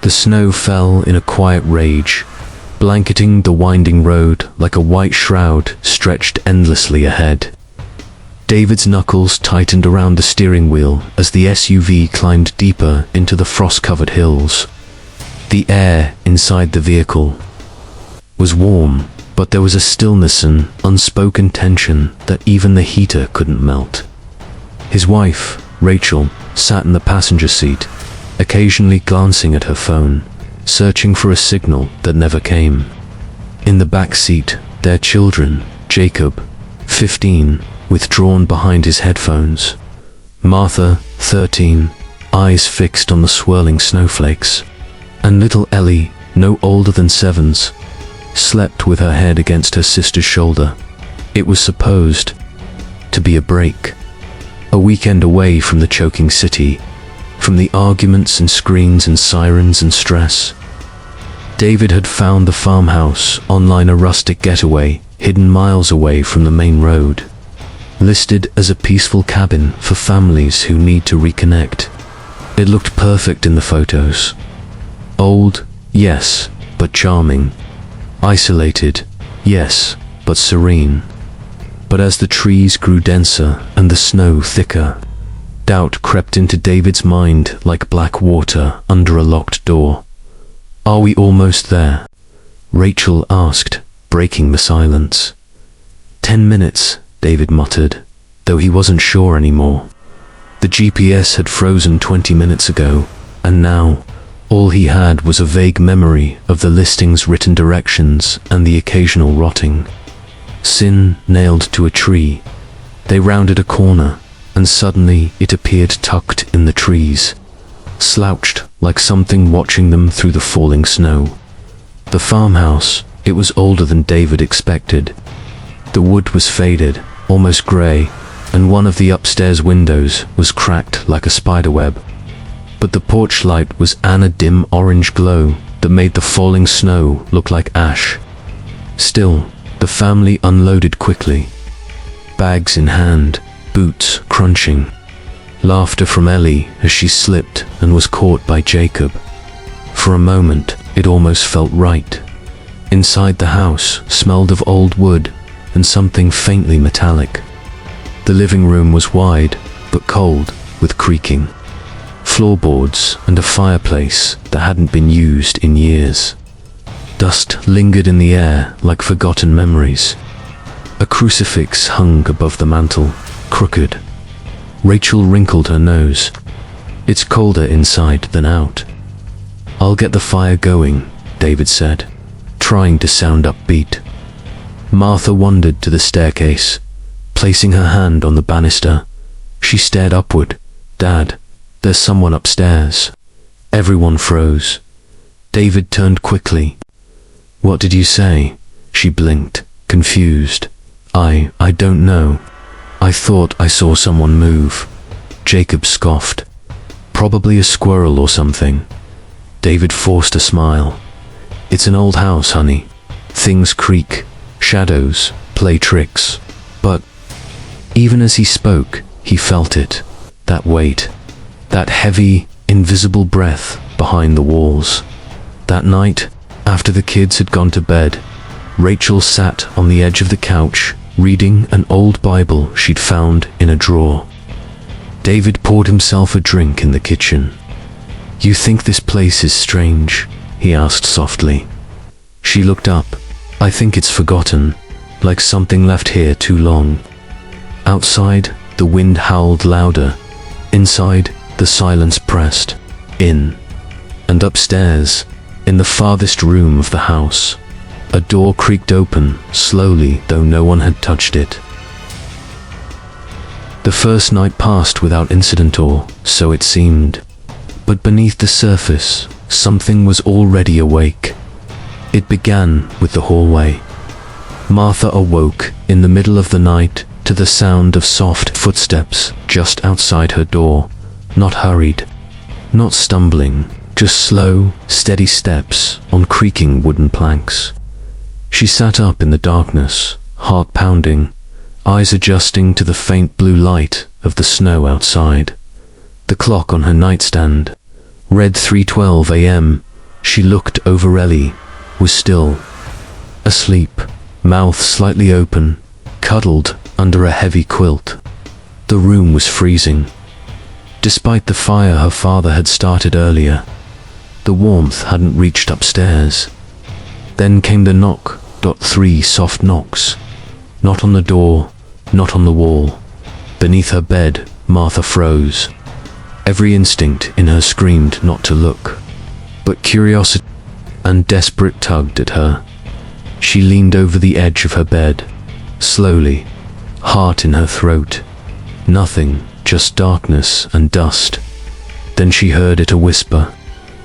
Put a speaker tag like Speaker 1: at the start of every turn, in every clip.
Speaker 1: The snow fell in a quiet rage, blanketing the winding road like a white shroud stretched endlessly ahead. David's knuckles tightened around the steering wheel as the SUV climbed deeper into the frost-covered hills. The air inside the vehicle was warm, but there was a stillness and unspoken tension that even the heater couldn't melt. His wife, Rachel, sat in the passenger seat, occasionally glancing at her phone, searching for a signal that never came. In the back seat, their children, Jacob, 15, withdrawn behind his headphones. Martha, 13, eyes fixed on the swirling snowflakes. And little Ellie, no older than 7, slept with her head against her sister's shoulder. It was supposed to be a break. A weekend away from the choking city, from the arguments and screens and sirens and stress. David had found the farmhouse online, a rustic getaway hidden miles away from the main road, listed as a peaceful cabin for families who need to reconnect. It looked perfect in the photos. Old, yes, but charming. Isolated, yes, but serene. But as the trees grew denser and the snow thicker, doubt crept into David's mind like black water under a locked door. "Are we almost there?" Rachel asked, breaking the silence. 10 minutes, David muttered, though he wasn't sure anymore. The GPS had frozen 20 minutes ago, and now all he had was a vague memory of the listing's written directions and the occasional rotting. Sin nailed to a tree. They rounded a corner, and suddenly it appeared tucked in the trees, slouched like something watching them through the falling snow. The farmhouse, it was older than David expected. The wood was faded, almost grey, and one of the upstairs windows was cracked like a spiderweb. But the porch light was a dim orange glow that made the falling snow look like ash. Still, the family unloaded quickly, bags in hand, boots crunching. Laughter from Ellie as she slipped and was caught by Jacob. For a moment, it almost felt right. Inside the house smelled of old wood and something faintly metallic. The living room was wide, but cold, with creaking floorboards and a fireplace that hadn't been used in years. Dust lingered in the air like forgotten memories. A crucifix hung above the mantel, crooked. Rachel wrinkled her nose. "It's colder inside than out." "I'll get the fire going," David said, trying to sound upbeat. Martha wandered to the staircase, placing her hand on the banister. She stared upward. "Dad, there's someone upstairs." Everyone froze. David turned quickly. "What did you say?" She blinked, confused. I don't know. I thought I saw someone move." Jacob scoffed. "Probably a squirrel or something." David forced a smile. "It's an old house, honey. Things creak, shadows play tricks." But even as he spoke, he felt it. That weight. That heavy, invisible breath behind the walls. That night, after the kids had gone to bed, Rachel sat on the edge of the couch, reading an old Bible she'd found in a drawer. David poured himself a drink in the kitchen. "You think this place is strange?" he asked softly. She looked up. "I think it's forgotten, like something left here too long." Outside, the wind howled louder. Inside, the silence pressed in. And upstairs, in the farthest room of the house, a door creaked open, slowly, though no one had touched it. The first night passed without incident, or so it seemed. But beneath the surface, something was already awake. It began with the hallway. Martha awoke in the middle of the night to the sound of soft footsteps just outside her door. Not hurried, not stumbling, just slow, steady steps on creaking wooden planks. She sat up in the darkness, heart pounding, eyes adjusting to the faint blue light of the snow outside. The clock on her nightstand read 3:12 a.m., She looked over. Ellie was still asleep, mouth slightly open, cuddled under a heavy quilt. The room was freezing. Despite the fire her father had started earlier, the warmth hadn't reached upstairs. Then came the knock. 3 soft knocks. Not on the door, not on the wall. Beneath her bed, Martha froze. Every instinct in her screamed not to look, but curiosity and desperate tugged at her. She leaned over the edge of her bed, slowly, heart in her throat. Nothing, just darkness and dust. Then she heard it, a whisper,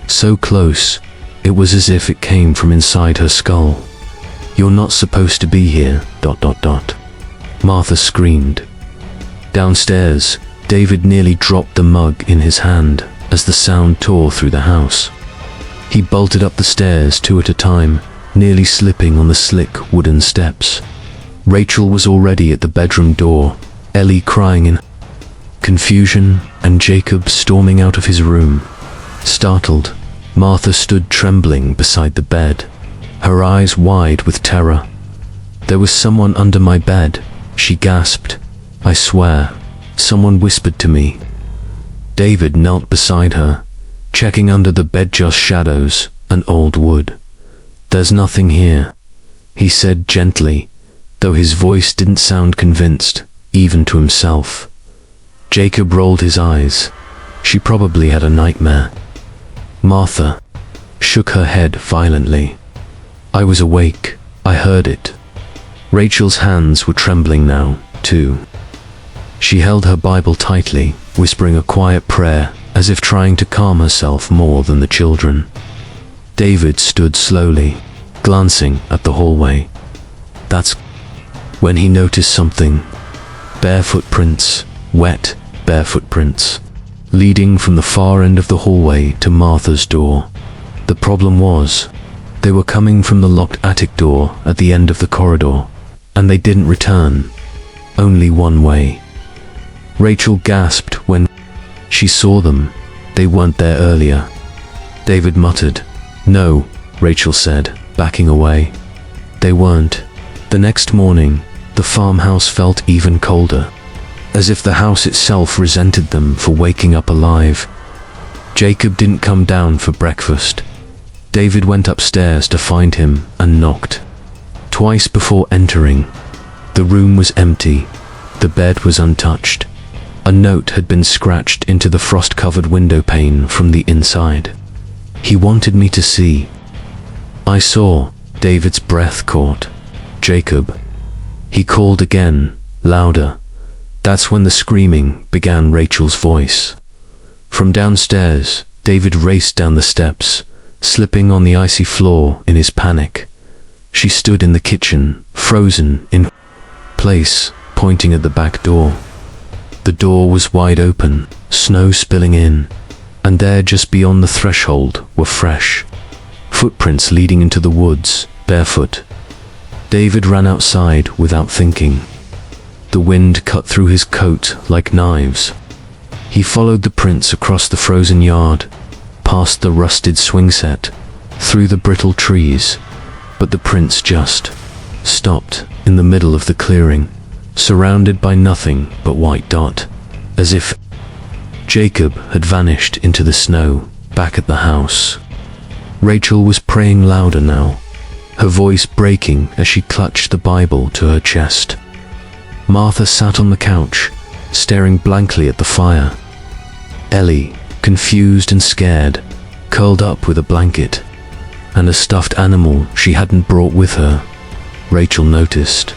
Speaker 1: so close, it was as if it came from inside her skull. "You're not supposed to be here, ... Martha screamed. Downstairs, David nearly dropped the mug in his hand as the sound tore through the house. He bolted up the stairs 2 at a time, nearly slipping on the slick wooden steps. Rachel was already at the bedroom door, Ellie crying in confusion, and Jacob storming out of his room. Startled, Martha stood trembling beside the bed, her eyes wide with terror. "There was someone under my bed," she gasped. "I swear, someone whispered to me." David knelt beside her, checking under the bed, just shadows and old wood. "There's nothing here," he said gently, though his voice didn't sound convinced, even to himself. Jacob rolled his eyes. She probably had a nightmare. Martha shook her head violently. "I was awake. I heard it." Rachel's hands were trembling now, too. She held her Bible tightly, whispering a quiet prayer, as if trying to calm herself more than the children. David stood slowly, glancing at the hallway. That's when he noticed something. Bare footprints, wet, bare footprints, leading from the far end of the hallway to Martha's door. The problem was, they were coming from the locked attic door at the end of the corridor, and they didn't return. Only one way. Rachel gasped when she saw them. They weren't there earlier. David muttered. "No," Rachel said, backing away. They weren't. The next morning, the farmhouse felt even colder, as if the house itself resented them for waking up alive. Jacob didn't come down for breakfast. David went upstairs to find him and knocked twice before entering. The room was empty. The bed was untouched. A note had been scratched into the frost-covered window pane from the inside. "He wanted me to see." "I saw." David's breath caught. "Jacob." He called again, louder. That's when the screaming began. Rachel's voice. From downstairs, David raced down the steps, slipping on the icy floor in his panic. She stood in the kitchen, frozen in place, pointing at the back door. The door was wide open, snow spilling in, and there just beyond the threshold were fresh footprints leading into the woods, barefoot. David ran outside without thinking. The wind cut through his coat like knives. He followed the prints across the frozen yard, past the rusted swing set, through the brittle trees, but the prints just stopped in the middle of the clearing, surrounded by nothing but white dot, as if Jacob had vanished into the snow back at the house. Rachel was praying louder now, her voice breaking as she clutched the Bible to her chest. Martha sat on the couch, staring blankly at the fire. Ellie, confused and scared, curled up with a blanket and a stuffed animal she hadn't brought with her. Rachel noticed.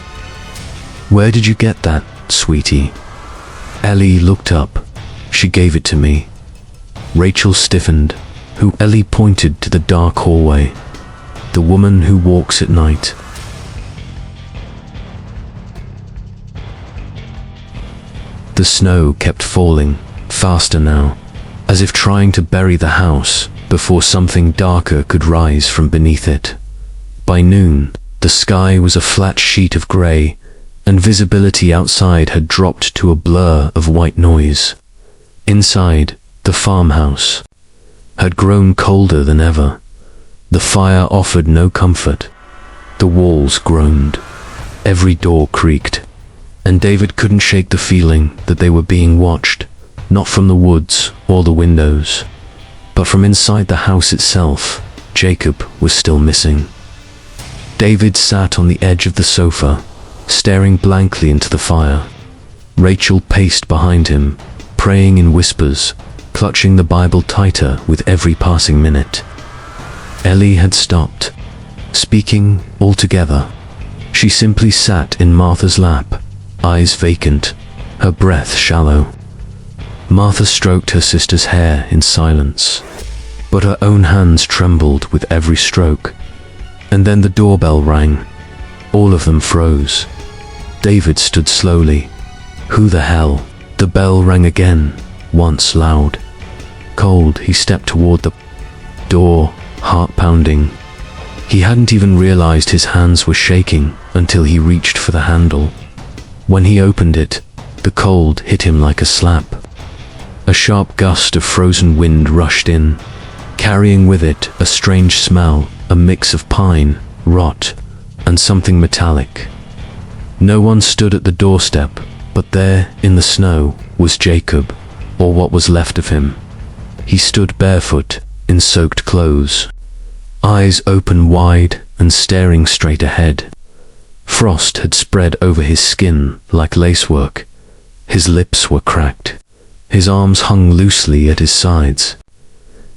Speaker 1: "Where did you get that, sweetie?" Ellie looked up. "She gave it to me." Rachel stiffened. "Who?" Ellie pointed to the dark hallway. "The woman who walks at night." The snow kept falling, faster now, as if trying to bury the house before something darker could rise from beneath it. By noon, the sky was a flat sheet of grey, and visibility outside had dropped to a blur of white noise. Inside, the farmhouse had grown colder than ever. The fire offered no comfort. The walls groaned. Every door creaked. And David couldn't shake the feeling that they were being watched, not from the woods or the windows, but from inside the house itself. Jacob was still missing. David sat on the edge of the sofa, staring blankly into the fire. Rachel paced behind him, praying in whispers, clutching the Bible tighter with every passing minute. Ellie had stopped, speaking altogether. She simply sat in Martha's lap, eyes vacant, her breath shallow. Martha stroked her sister's hair in silence, but her own hands trembled with every stroke. And then the doorbell rang. All of them froze. David stood slowly. Who the hell? The bell rang again, once loud. Cold, he stepped toward the door, heart pounding. He hadn't even realized his hands were shaking until he reached for the handle. When he opened it, the cold hit him like a slap. A sharp gust of frozen wind rushed in, carrying with it a strange smell, a mix of pine, rot, and something metallic. No one stood at the doorstep, but there, in the snow, was Jacob, or what was left of him. He stood barefoot, in soaked clothes, eyes open wide and staring straight ahead. Frost had spread over his skin like lacework. His lips were cracked. His arms hung loosely at his sides.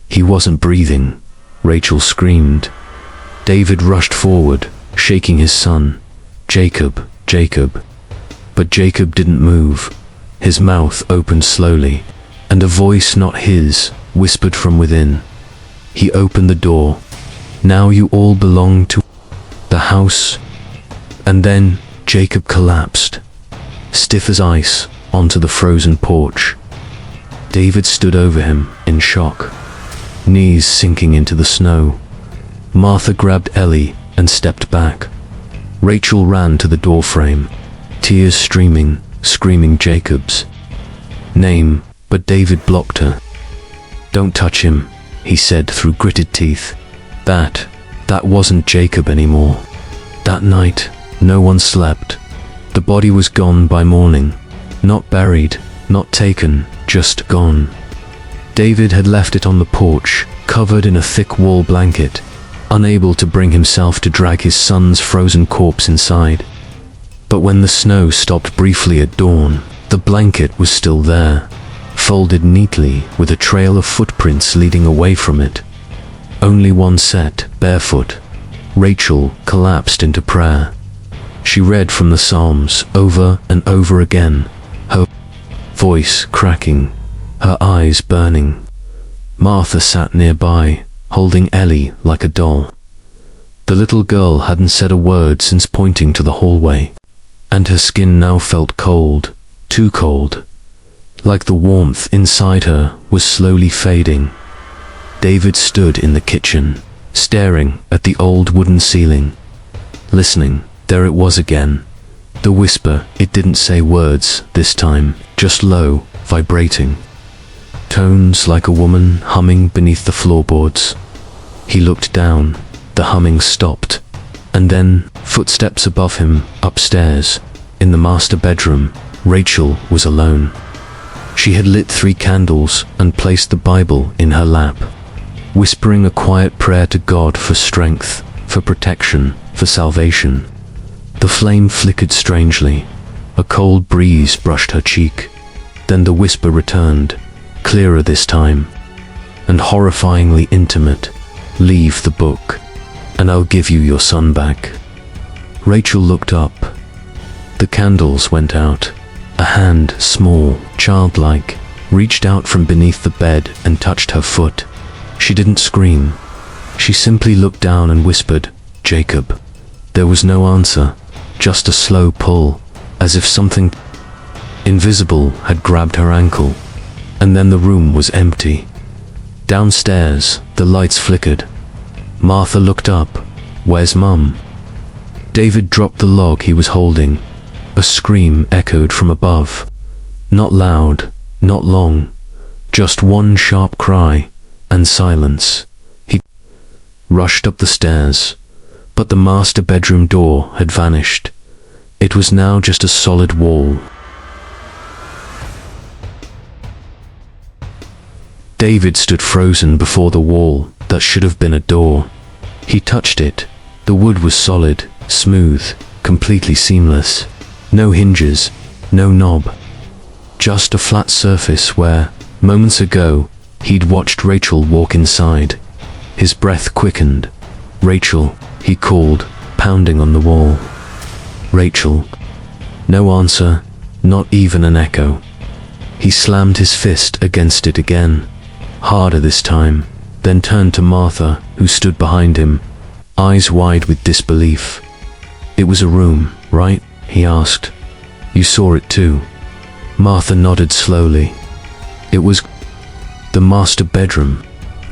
Speaker 1: He wasn't breathing. Rachel screamed. David rushed forward, shaking his son. Jacob, Jacob. But Jacob didn't move. His mouth opened slowly, and a voice not his whispered from within. He opened the door. Now you all belong to the house. And then Jacob collapsed, stiff as ice, onto the frozen porch. David stood over him in shock, knees sinking into the snow. Martha grabbed Ellie and stepped back. Rachel ran to the doorframe, tears streaming, screaming Jacob's name, but David blocked her. Don't touch him, he said through gritted teeth. That wasn't Jacob anymore. That night, no one slept. The body was gone by morning. Not buried, not taken, just gone. David had left it on the porch, covered in a thick wool blanket, unable to bring himself to drag his son's frozen corpse inside. But when the snow stopped briefly at dawn, the blanket was still there, folded neatly with a trail of footprints leading away from it. Only one set, barefoot. Rachel collapsed into prayer. She read from the Psalms over and over again, her voice cracking, her eyes burning. Martha sat nearby, holding Ellie like a doll. The little girl hadn't said a word since pointing to the hallway, and her skin now felt cold, too cold, like the warmth inside her was slowly fading. David stood in the kitchen, staring at the old wooden ceiling, listening. There it was again. The whisper, it didn't say words this time, just low, vibrating. Tones like a woman humming beneath the floorboards. He looked down. The humming stopped. And then, footsteps above him, upstairs. In the master bedroom, Rachel was alone. She had lit 3 candles and placed the Bible in her lap, whispering a quiet prayer to God for strength, for protection, for salvation. The flame flickered strangely. A cold breeze brushed her cheek. Then the whisper returned, clearer this time, and horrifyingly intimate. Leave the book, and I'll give you your son back. Rachel looked up. The candles went out. A hand, small, childlike, reached out from beneath the bed and touched her foot. She didn't scream. She simply looked down and whispered, Jacob. There was no answer, just a slow pull, as if something invisible had grabbed her ankle. And then the room was empty. Downstairs, the lights flickered. Martha looked up. Where's Mum? David dropped the log he was holding. A scream echoed from above. Not loud, not long, just one sharp cry, and silence. rushed up the stairs, but the master bedroom door had vanished. It was now just a solid wall. David stood frozen before the wall that should have been a door. He touched it. The wood was solid, smooth, completely seamless. No hinges, no knob. Just a flat surface where, moments ago, he'd watched Rachel walk inside. His breath quickened. "Rachel," he called, pounding on the wall. "Rachel." No answer, not even an echo. He slammed his fist against it again, harder this time, then turned to Martha, who stood behind him, eyes wide with disbelief. "It was a room, right?" he asked. "You saw it too?" Martha nodded slowly. "It was the master bedroom,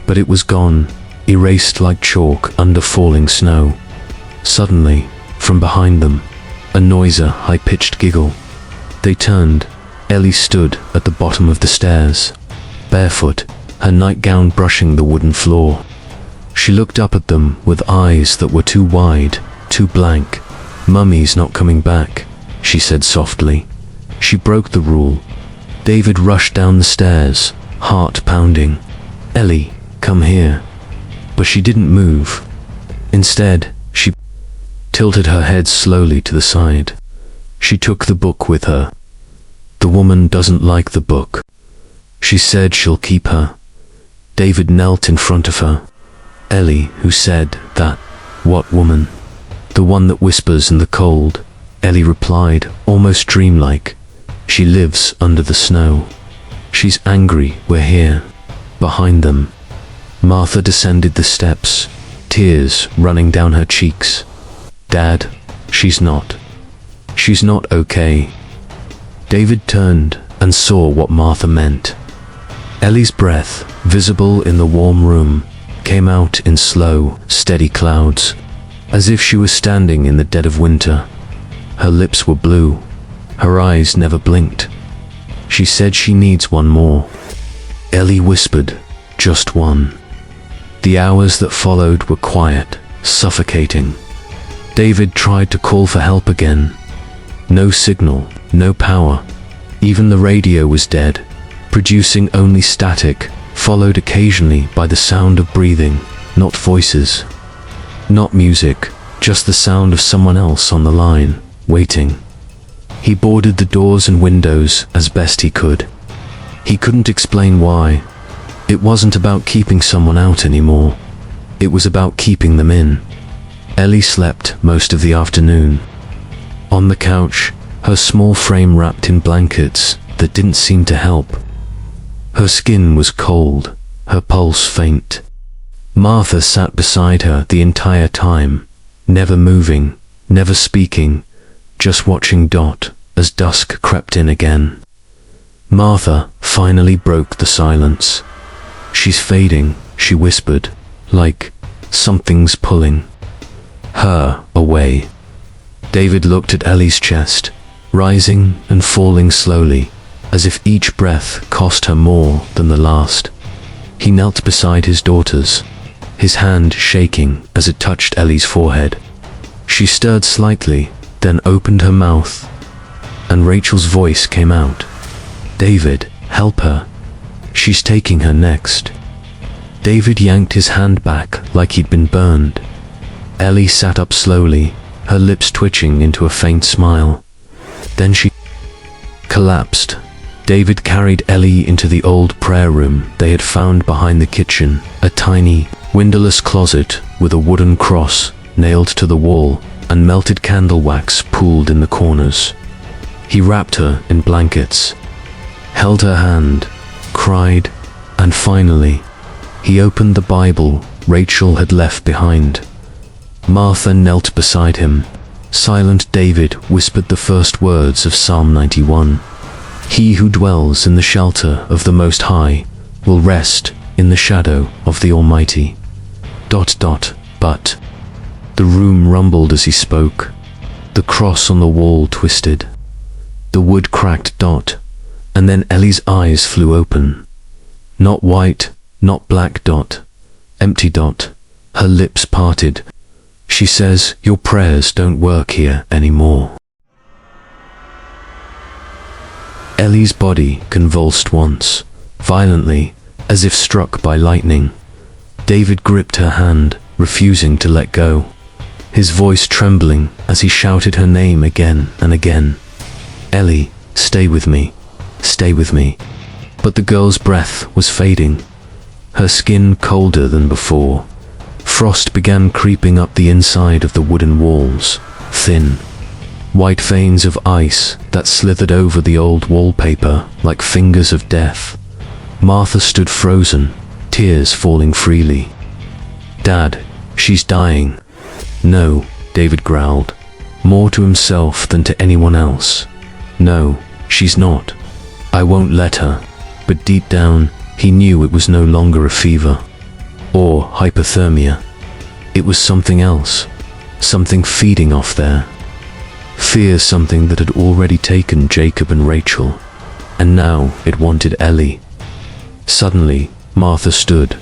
Speaker 1: but it was gone, erased like chalk under falling snow." Suddenly, from behind them, a noisy, high-pitched giggle. They turned. Ellie stood at the bottom of the stairs, barefoot, her nightgown brushing the wooden floor. She looked up at them with eyes that were too wide, too blank. "Mummy's not coming back," she said softly. She broke the rule. David rushed down the stairs, heart pounding. "Ellie, come here." But she didn't move. Instead, she tilted her head slowly to the side. She took the book with her. "The woman doesn't like the book. She said she'll keep her." David knelt in front of her. "Ellie, who said that?" "What woman?" "The one that whispers in the cold," Ellie replied, almost dreamlike. "She lives under the snow. She's angry we're here." Behind them, Martha descended the steps, tears running down her cheeks. "Dad, she's not okay." David turned and saw what Martha meant. Ellie's breath, visible in the warm room, came out in slow, steady clouds, as if she was standing in the dead of winter. Her lips were blue. Her eyes never blinked. She said she needs one more. Ellie whispered, "Just one." The hours that followed were quiet, suffocating. David tried to call for help again. No signal, no power. Even the radio was dead, producing only static, followed occasionally by the sound of breathing, not voices. Not music, just the sound of someone else on the line, waiting. He boarded the doors and windows as best he could. He couldn't explain why. It wasn't about keeping someone out anymore. It was about keeping them in. Ellie slept most of the afternoon. On the couch, her small frame wrapped in blankets that didn't seem to help. Her skin was cold, her pulse faint. Martha sat beside her the entire time, never moving, never speaking, just watching Dot as dusk crept in again. Martha finally broke the silence. "She's fading," she whispered, like something's pulling her away. David looked at Ellie's chest, rising and falling slowly, as if each breath cost her more than the last. He knelt beside his daughters, his hand shaking as it touched Ellie's forehead. She stirred slightly, then opened her mouth, and Rachel's voice came out. "David, help her. She's taking her next." David yanked his hand back like he'd been burned. Ellie sat up slowly, her lips twitching into a faint smile. Then she collapsed. David carried Ellie into the old prayer room they had found behind the kitchen, a tiny, windowless closet with a wooden cross nailed to the wall and melted candle wax pooled in the corners. He wrapped her in blankets, held her hand, cried, and finally, he opened the Bible Rachel had left behind. Martha knelt beside him. Silent David whispered the first words of Psalm 91. "He who dwells in the shelter of the Most High will rest in the shadow of the Almighty." ... But the room rumbled as he spoke. The cross on the wall twisted. The wood cracked. And then Ellie's eyes flew open. Not white, not black. Empty. Her lips parted. She says, "Your prayers don't work here anymore." Ellie's body convulsed once, violently, as if struck by lightning. David gripped her hand, refusing to let go, his voice trembling as he shouted her name again and again. "Ellie, stay with me, stay with me." But the girl's breath was fading, her skin colder than before. Frost began creeping up the inside of the wooden walls, thin, white veins of ice that slithered over the old wallpaper like fingers of death. Martha stood frozen, tears falling freely. "Dad, she's dying." "No," David growled, more to himself than to anyone else. "No, she's not. I won't let her." But deep down, he knew it was no longer a fever or hypothermia. It was something else, something feeding off there. Fear, something that had already taken Jacob and Rachel, and now it wanted Ellie. Suddenly, Martha stood,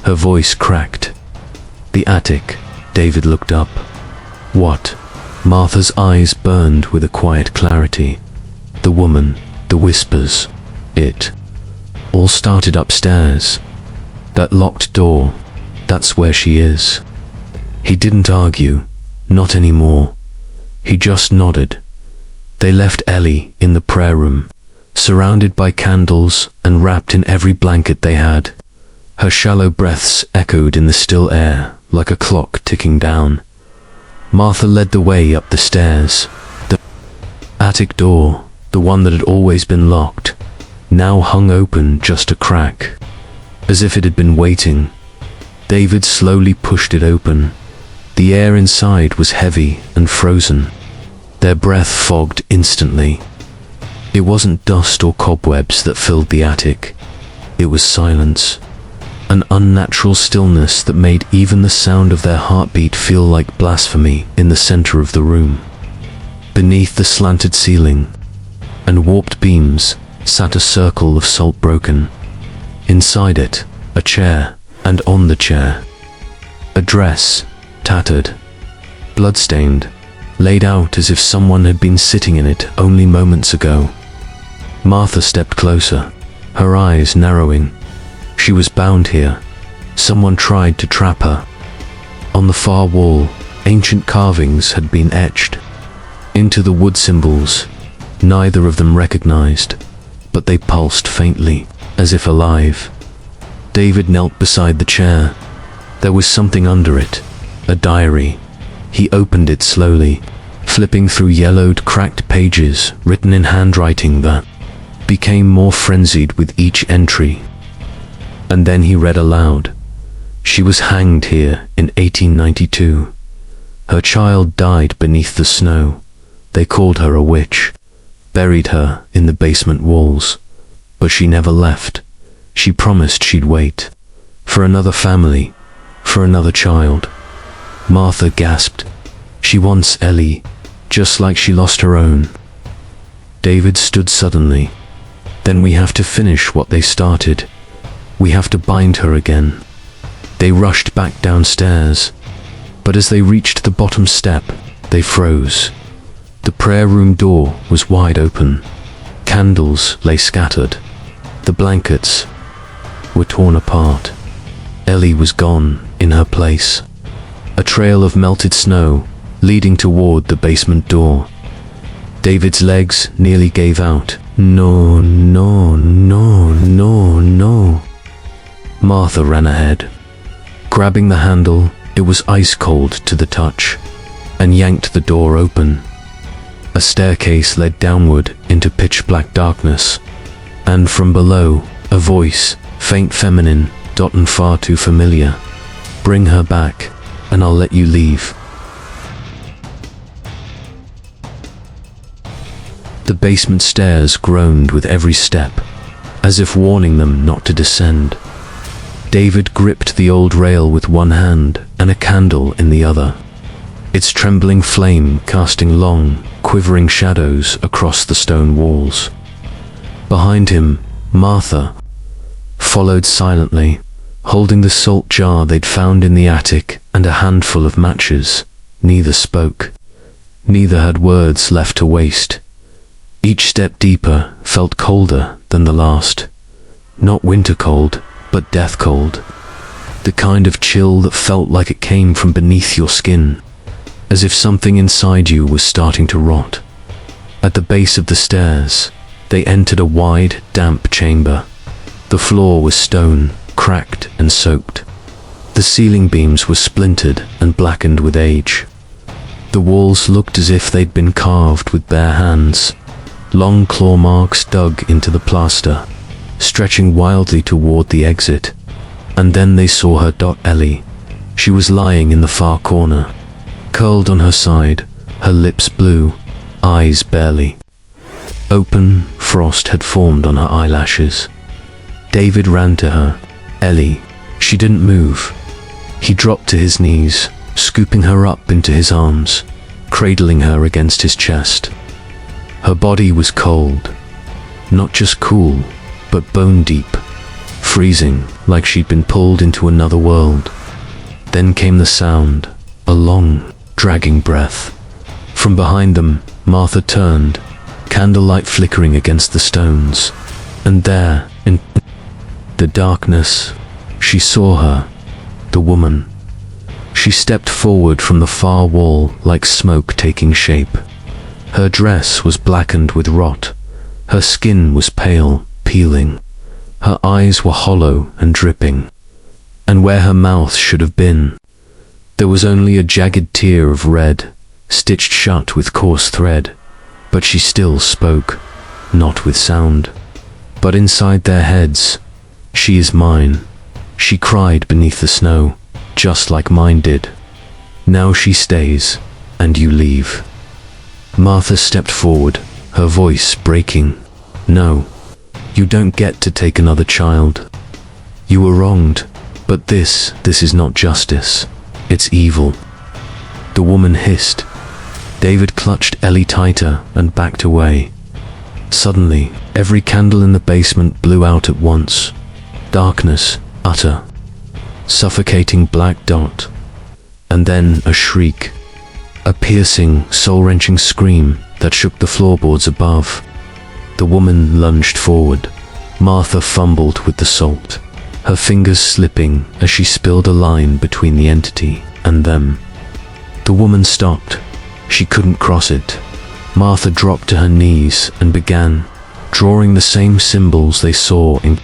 Speaker 1: her voice cracked. "The attic." David looked up. "What?" Martha's eyes burned with a quiet clarity. "The woman, the whispers, it all started upstairs. That locked door, that's where she is." He didn't argue, not anymore. He just nodded. They left Ellie in the prayer room, surrounded by candles and wrapped in every blanket they had. Her shallow breaths echoed in the still air like a clock ticking down. Martha led the way up the stairs. The attic door, the one that had always been locked, now hung open just a crack, as if it had been waiting. David slowly pushed it open. The air inside was heavy and frozen. Their breath fogged instantly. It wasn't dust or cobwebs that filled the attic. It was silence. An unnatural stillness that made even the sound of their heartbeat feel like blasphemy in the center of the room. Beneath the slanted ceiling and warped beams sat a circle of salt broken. Inside it, a chair, and on the chair, a dress, tattered, bloodstained, laid out as if someone had been sitting in it only moments ago. Martha stepped closer, her eyes narrowing. She was bound here. Someone tried to trap her. On the far wall, ancient carvings had been etched into the wood symbols, neither of them recognized, but they pulsed faintly, as if alive. David knelt beside the chair. There was something under it, a diary. He opened it slowly, flipping through yellowed, cracked pages written in handwriting that became more frenzied with each entry. And then he read aloud. She was hanged here in 1892. Her child died beneath the snow. They called her a witch, buried her in the basement walls. But she never left. She promised she'd wait. For another family, for another child. Martha gasped. She wants Ellie, just like she lost her own. David stood suddenly. Then we have to finish what they started. We have to bind her again. They rushed back downstairs, but as they reached the bottom step, they froze. The prayer room door was wide open. Candles lay scattered. The blankets were torn apart. Ellie was gone in her place. A trail of melted snow leading toward the basement door. David's legs nearly gave out. "No, no, no, no, no." Martha ran ahead. Grabbing the handle, it was ice cold to the touch, and yanked the door open. A staircase led downward into pitch-black darkness, and from below, a voice, faint feminine, and far too familiar. "Bring her back, and I'll let you leave." The basement stairs groaned with every step, as if warning them not to descend. David gripped the old rail with one hand and a candle in the other, its trembling flame casting long, quivering shadows across the stone walls. Behind him, Martha followed silently, holding the salt jar they'd found in the attic and a handful of matches. Neither spoke. Neither had words left to waste. Each step deeper felt colder than the last. Not winter cold, but death cold. The kind of chill that felt like it came from beneath your skin, as if something inside you was starting to rot. At the base of the stairs, they entered a wide, damp chamber. The floor was stone, cracked and soaked. The ceiling beams were splintered and blackened with age. The walls looked as if they'd been carved with bare hands. Long claw marks dug into the plaster, stretching wildly toward the exit. And then they saw her. Ellie. She was lying in the far corner, curled on her side, her lips blue, eyes barely open. Frost had formed on her eyelashes. David ran to her. Ellie. She didn't move. He dropped to his knees, scooping her up into his arms, cradling her against his chest. Her body was cold. Not just cool, but bone deep, freezing like she'd been pulled into another world. Then came the sound, a long, dragging breath. From behind them, Martha turned, candlelight flickering against the stones. And there, in the darkness, she saw her, the woman. She stepped forward from the far wall like smoke taking shape. Her dress was blackened with rot. Her skin was pale, peeling. Her eyes were hollow and dripping. And where her mouth should have been, there was only a jagged tear of red, stitched shut with coarse thread. But she still spoke, not with sound, but inside their heads. She is mine. She cried beneath the snow, just like mine did. Now she stays, and you leave. Martha stepped forward, her voice breaking. No, you don't get to take another child. You were wronged, but this is not justice. It's evil. The woman hissed. David clutched Ellie tighter and backed away. Suddenly, every candle in the basement blew out at once. Darkness, utter, suffocating black dot. And then a shriek. A piercing, soul-wrenching scream that shook the floorboards above. The woman lunged forward. Martha fumbled with the salt, her fingers slipping as she spilled a line between the entity and them. The woman stopped. She couldn't cross it. Martha dropped to her knees and began drawing the same symbols they saw in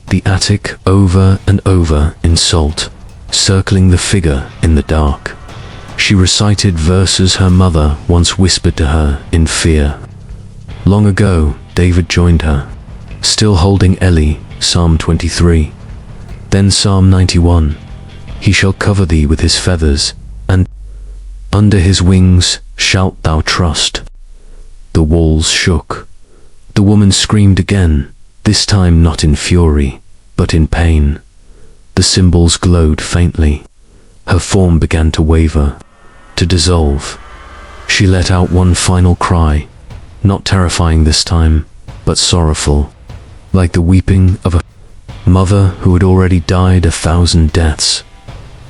Speaker 1: the attic over and over in salt, circling the figure in the dark. She recited verses her mother once whispered to her in fear. Long ago, David joined her, still holding Ellie, Psalm 23. Then Psalm 91, he shall cover thee with his feathers, and under his wings shalt thou trust. The walls shook. The woman screamed again, this time not in fury, but in pain. The symbols glowed faintly. Her form began to waver, to dissolve. She let out one final cry, not terrifying this time, but sorrowful, like the weeping of a mother who had already died 1,000 deaths.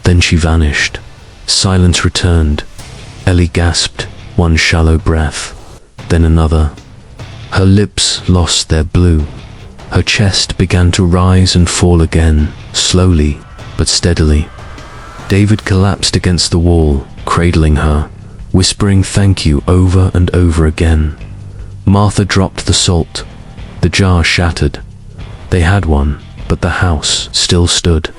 Speaker 1: Then she vanished. Silence returned. Ellie gasped, one shallow breath, then another. Her lips lost their blue. Her chest began to rise and fall again, slowly but steadily. David collapsed against the wall, cradling her, whispering thank you over and over again. Martha dropped the salt. The jar shattered. They had one, but the house still stood,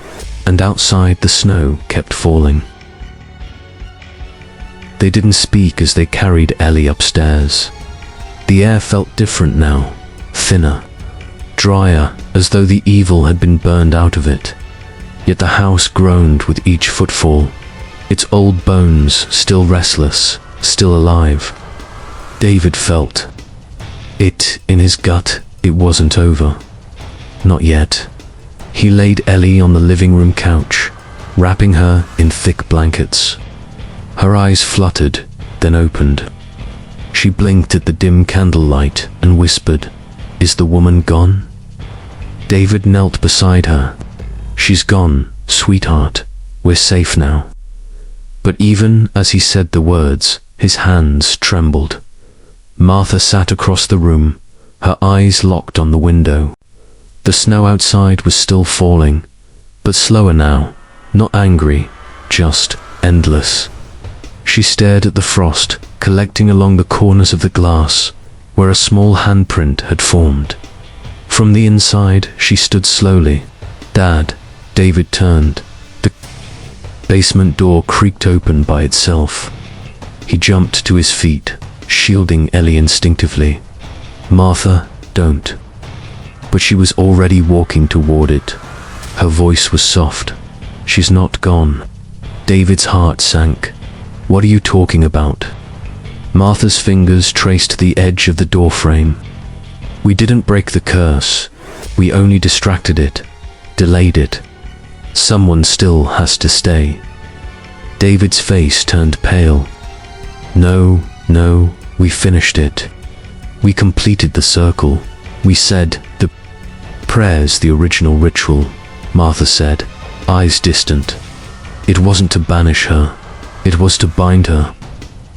Speaker 1: and outside the snow kept falling. They didn't speak as they carried Ellie upstairs. The air felt different now, thinner, drier, as though the evil had been burned out of it. Yet the house groaned with each footfall, its old bones still restless, still alive. David felt it in his gut. It wasn't over. Not yet. He laid Ellie on the living room couch, wrapping her in thick blankets. Her eyes fluttered, then opened. She blinked at the dim candlelight and whispered, "Is the woman gone?" David knelt beside her. "She's gone, sweetheart. We're safe now." But even as he said the words, his hands trembled. Martha sat across the room, her eyes locked on the window. The snow outside was still falling, but slower now, not angry, just endless. She stared at the frost, collecting along the corners of the glass, where a small handprint had formed. From the inside, she stood slowly. "Dad," David turned. The basement door creaked open by itself. He jumped to his feet, shielding Ellie instinctively. "Martha, don't." But she was already walking toward it. Her voice was soft. "She's not gone." David's heart sank. "What are you talking about?" Martha's fingers traced the edge of the doorframe. "We didn't break the curse. We only distracted it, delayed it. Someone still has to stay." David's face turned pale. No, we finished it. We completed the circle. We said the prayers, the original ritual," Martha said, eyes distant. "It wasn't to banish her. It was to bind her,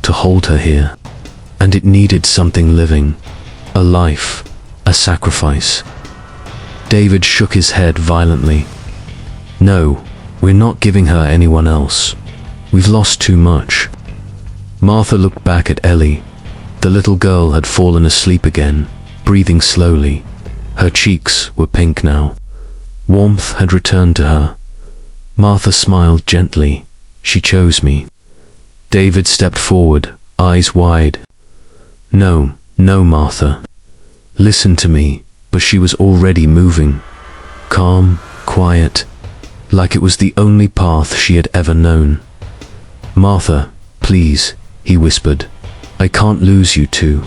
Speaker 1: to hold her here. And it needed something living. A life, a sacrifice." David shook his head violently. "No, we're not giving her anyone else. We've lost too much." Martha looked back at Ellie. The little girl had fallen asleep again, breathing slowly. Her cheeks were pink now. Warmth had returned to her. Martha smiled gently. "She chose me." David stepped forward, eyes wide. No, Martha. Listen to me." But she was already moving. Calm, quiet, like it was the only path she had ever known. "Martha, please," he whispered. "I can't lose you two."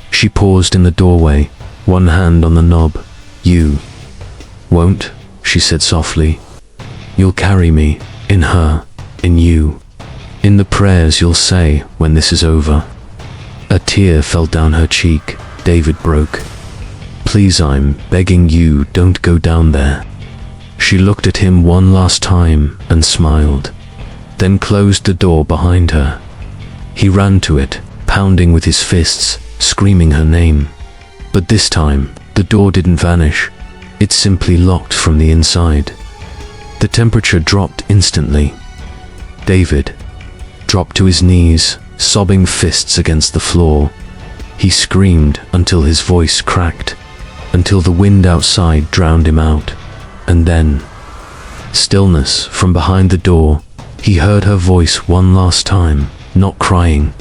Speaker 1: She paused in the doorway, one hand on the knob. "You won't," she said softly. "You'll carry me, in her, in you. In the prayers you'll say when this is over." A tear fell down her cheek. David broke. "Please, I'm begging you, don't go down there." She looked at him one last time and smiled, then closed the door behind her. He ran to it, pounding with his fists, screaming her name. But this time, the door didn't vanish. It simply locked from the inside. The temperature dropped instantly. David dropped to his knees, sobbing fists against the floor. He screamed until his voice cracked, until the wind outside drowned him out. And then, stillness from behind the door. He heard her voice one last time, not crying,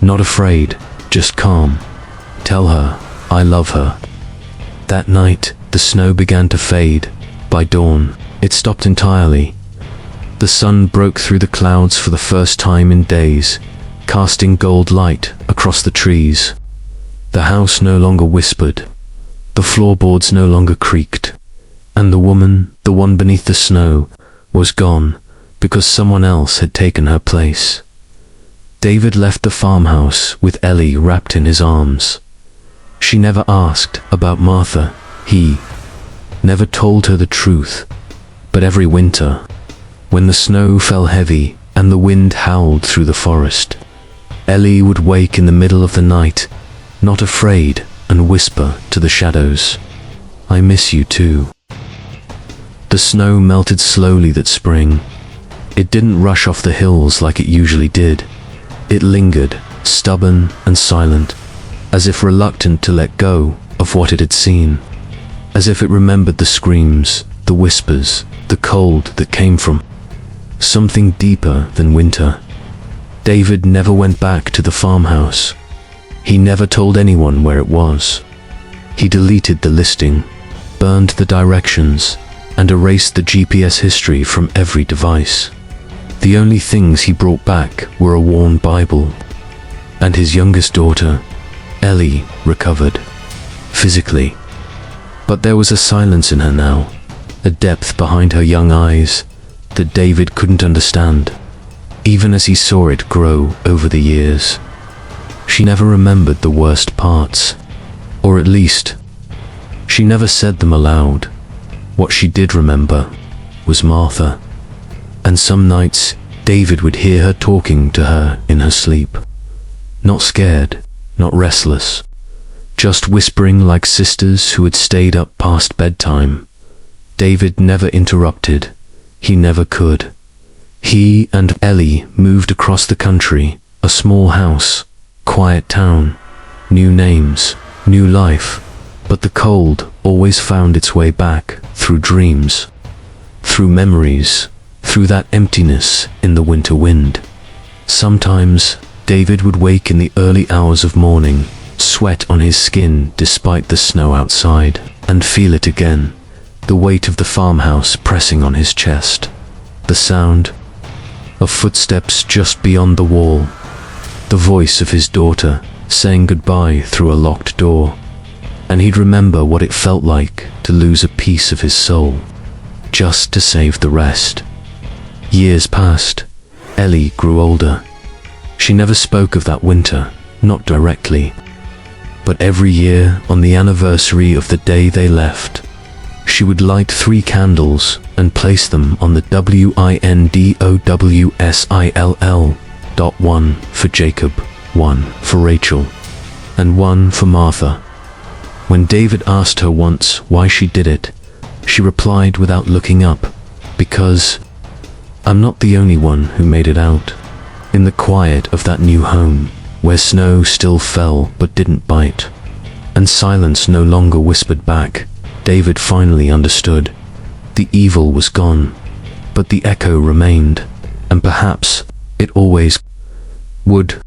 Speaker 1: not afraid, just calm. "Tell her I love her." That night, the snow began to fade. By dawn, it stopped entirely. The sun broke through the clouds for the first time in days, casting gold light across the trees. The house no longer whispered. The floorboards no longer creaked. And the woman, the one beneath the snow, was gone because someone else had taken her place. David left the farmhouse with Ellie wrapped in his arms. She never asked about Martha. He never told her the truth. But every winter, when the snow fell heavy and the wind howled through the forest, Ellie would wake in the middle of the night, not afraid, and whisper to the shadows, "I miss you too." The snow melted slowly that spring. It didn't rush off the hills like it usually did. It lingered, stubborn and silent, as if reluctant to let go of what it had seen, as if it remembered the screams, the whispers, the cold that came from something deeper than winter. David never went back to the farmhouse. He never told anyone where it was. He deleted the listing, burned the directions, and erased the GPS history from every device. The only things he brought back were a worn Bible. And his youngest daughter, Ellie, recovered, physically. But there was a silence in her now, a depth behind her young eyes that David couldn't understand, even as he saw it grow over the years. She never remembered the worst parts, or at least, she never said them aloud. What she did remember was Martha. And some nights, David would hear her talking to her in her sleep. Not scared, not restless, just whispering like sisters who had stayed up past bedtime. David never interrupted. He never could. He and Ellie moved across the country, a small house, quiet town, new names, new life, but the cold always found its way back through dreams, through memories, through that emptiness in the winter wind. Sometimes David would wake in the early hours of morning, sweat on his skin despite the snow outside, and feel it again, the weight of the farmhouse pressing on his chest, the sound of footsteps just beyond the wall, the voice of his daughter saying goodbye through a locked door, and he'd remember what it felt like to lose a piece of his soul, just to save the rest. Years passed. Ellie grew older. She never spoke of that winter, not directly, but every year on the anniversary of the day they left, she would light 3 candles and place them on the WINDOWSILL. 1 for Jacob, 1 for Rachel, and 1 for Martha. When David asked her once why she did it, she replied without looking up, "Because I'm not the only one who made it out." In the quiet of that new home, where snow still fell but didn't bite, and silence no longer whispered back, David finally understood. The evil was gone, but the echo remained, and perhaps it always would.